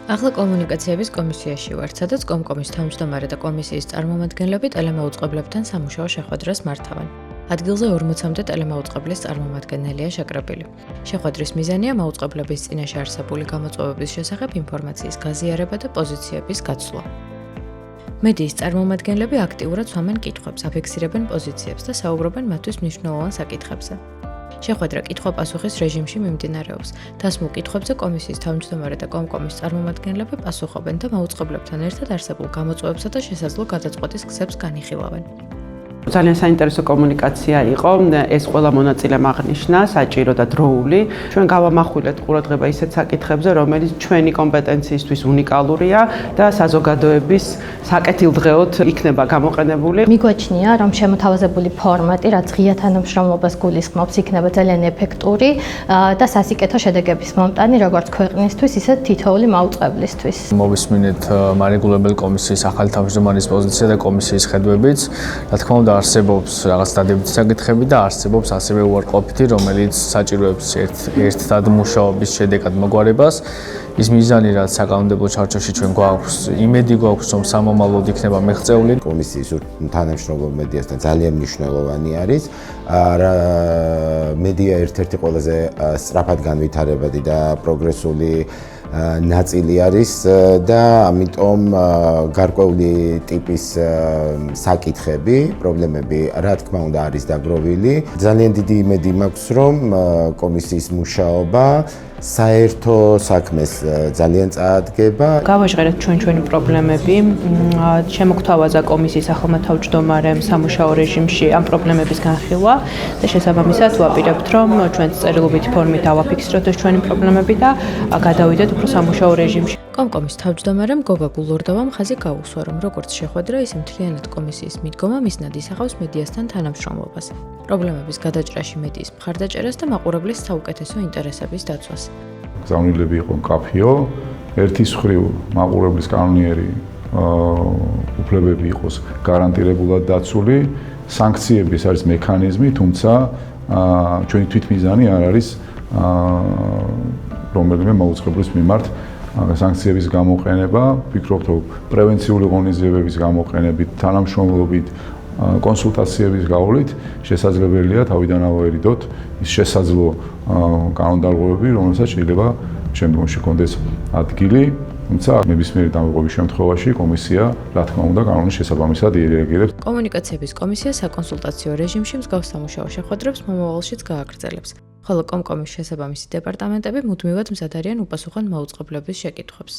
ახლა კომუნიკაციების კომისიაში ვართ, სადაც კომკომის თავმჯდომარე და კომისიის წარმომადგენლები ტელემაუწყებლებთან სამუშაო შეხვედრას მართავენ. ადგილზე 40-მდე ტელემაუწყებლის წარმომადგენელია შეკრებილი. შეხვედრის მიზანია მაუწყებლების წინაშე არსებული გამოწვევების შესახებ ინფორმაციის გაზიარება და პოზიციების გაცვლა. მედიის წარმომადგენლები აქტიურად სვამენ კითხვებს, აფიქსირებენ პოზიციებს და საუბრობენ მათთვის მნიშვნელოვან საკითხებზე. შეხვედრა კითხვა-პასუხის რეჟიმში მიმდინარეობს. დასმულ კითხვებზე კომისიის თავმჯდომარე და კომკომის წარმომადგენლები პასუხობენ და მაუწყებლებთან ერთად არსებულ გამოწვევებსა და შესაძლო გადაწყვეტის გზებს განიხილავენ. ძალიან საინტერესო კომუნიკაცია იყო. ეს ყველა მონაწილემ აღნიშნა საჭირო და დროული. ჩვენ გავამახვილეთ ყურადღება ისეთ საკითხებზე, რომელიც ჩვენი კომპეტენციისთვის უნიკალურია და საზოგადოების საკეთილდღეოდ იქნება გამოყენებული. მიგვაჩნია, რომ შემოთავაზებული ფორმატი, რაც ღია თანამშრომლობას გულისხმობს, იქნება ძალიან ეფექტური და სასიკეთო შედეგების მომტანი, როგორც ქვეყნისთვის, ისე თითოეული მაუწყებლისთვის. მოვისმინეთ მარეგულებელი კომისიის ახალი თავმჯდომარის პოზიცია და კომისიის ხედვებიც. რა თქმა უნდა, არსებობს რაღაც დადებითი საკითხები და არსებობს ასევე უარყოფითი, რომელიც საჭიროებს ერთად მუშაობის შედეგად მოგვარებას. ის მიზანი, რაც საკანონმდებლო ჩარჩოში ჩვენ გვაქვს, იმედი გვაქვს, რომ სამომავლოდ იქნება მიღწეული. კომისიის თანამშრომლობა მედიასთან ძალიან მნიშვნელოვანი არის. მედია ერთ-ერთი ყველაზე სწრაფად განვითარებადი და პროგრესული ნაწილი არის და ამიტომ გარკვეული ტიპის საკითხები, პრობლემები, რა თქმა უნდა, არის დაგროვილი. ძალიან დიდი იმედი მაქვს, რომ კომისიის მუშაობა საერთო საქმეს ძალიან წაადგება. გავაჟღერეთ ჩვენი პრობლემები, შემოგთავაზა კომისიის ახალმა თავმჯდომარემ სამუშაო რეჟიმში ამ პრობლემების განხილვა და შესაბამისად ვაპირებთ, რომ ჩვენს წერილობითი ფორმით ავაფიქსიროთ ჩვენი პრობლემები და გადავიდეთ უფრო სამუშაო რეჟიმში. კომკომის თავმჯდომარემ გოგა გულორდოვამ ხაზი გაუსვა, რომ როგორც შეხვედრა, ისე მთლიანად კომისიის მიდგომა მიზნად ისახავს მედიასთან თანამშრომლობას, პრობლემების გადაჭრაში მედიის მხარდაჭერას და მაყურებლის საუკეთესო ინტერესების დაცვას. გზავნილები იყო მკაფიო, ერთის მხრივ მაყურებლის კანონიერი უფლებები იყოს გარანტირებულად დაცული, სანქციების არის მექანიზმი, თუმცა ჩვენი თვითმიზანი არ არის რომელიმე მაუწყებლის მიმართ სანქციების გამოყენება. ვფიქრობთ, რომ პრევენციული ღონისძიებების გამოყენებით, თანამშრომლობით, კონსულტაციების გავლით შესაძლებელია თავიდან ავაერიდოთ ის შესაძლო კანონდარღვევები, რომელსაც შეიძლება შემდგომში კონდეს ადგილი. თუმცა ნებისმიერი დამოუკიდებელი შემთხვევაში კომისია, რა თქმა უნდა, კანონის შესაბამისად ირეაგირებს. კომუნიკაციების კომისია საკონსულტაციო რეჟიმში მსგავს სამუშაო შეხვედრებს მომავალშიც გააგრძელებს. ხოლო კომკომის შესაბამისი დეპარტამენტები მუდმივად მზად არიან უპასუხონ მაუწყებლების შეკითხვებს.